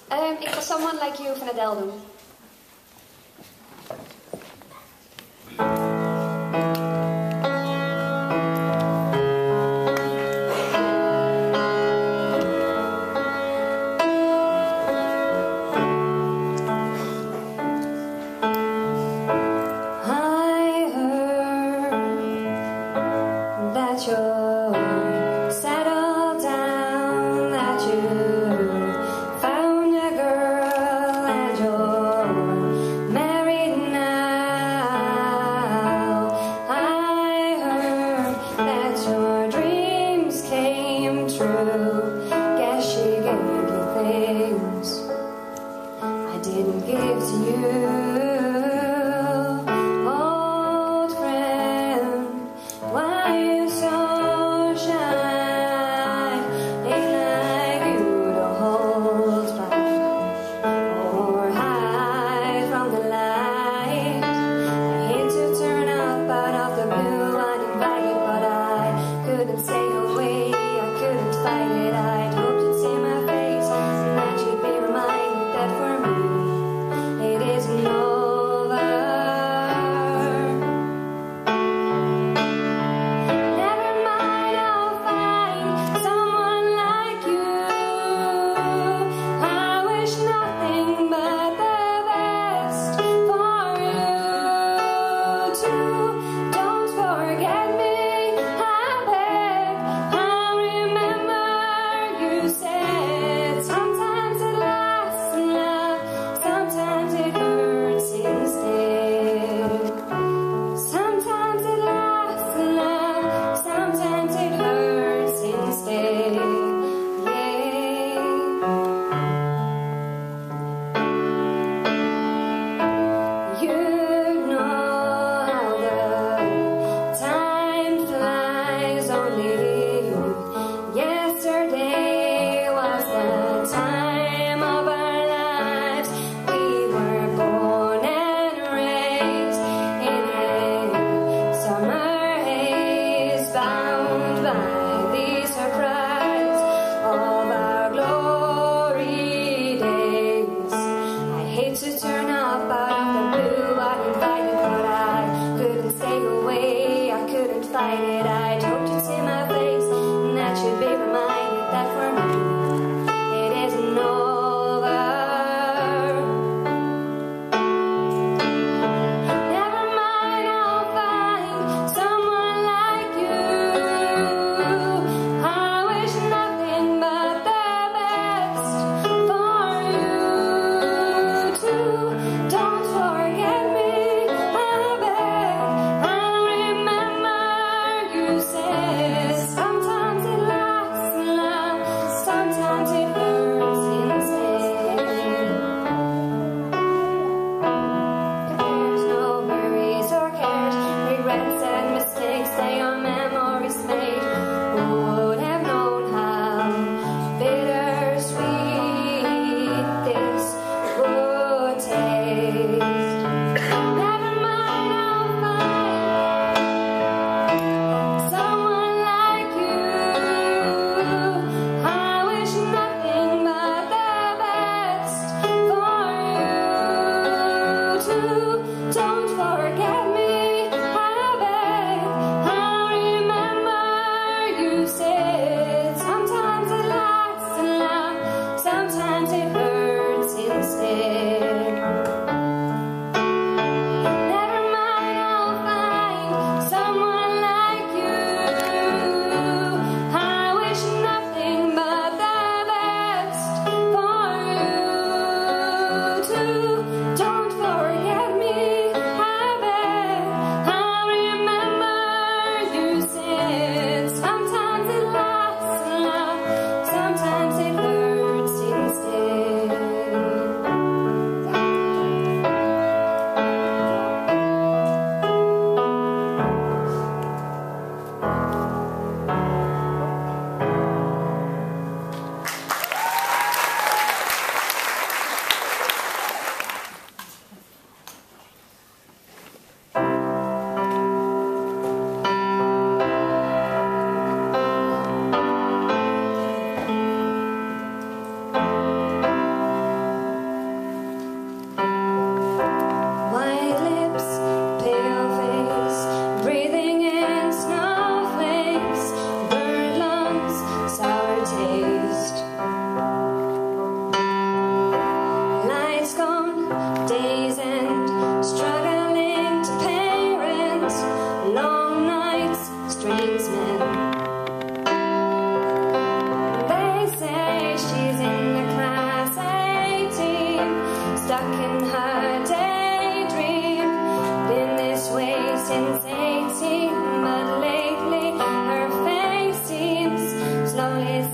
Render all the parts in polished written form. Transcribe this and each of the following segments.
Ik ga Someone Like You van Adele doen. Stay away, I couldn't fight it.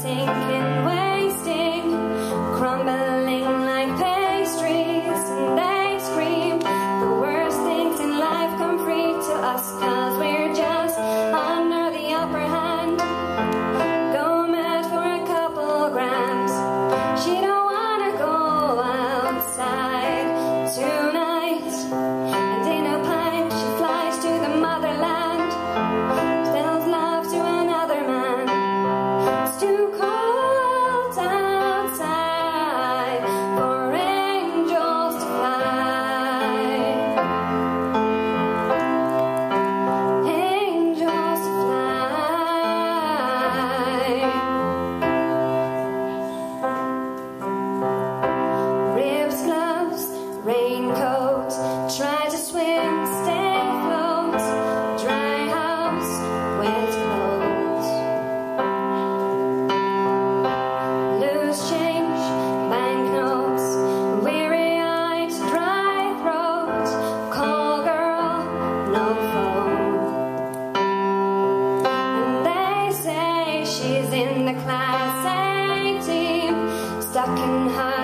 sinking, wasting, crumbling like pastries, and they scream. The worst things in life come free to us, 'cause we're just under the upper hand. Go mad for a couple grams. She don't wanna go outside tonight, and in a pipe she flies to the motherland, tells love to another man. It's too cold outside for angels to fly. Angels to fly. Ribs, gloves, raincoat, try to swim, stay afloat, dry house, wet clothes. Loose change, banknotes, weary-eyed, dry throat, call girl, no phone. And they say she's in the class A team, stuck in her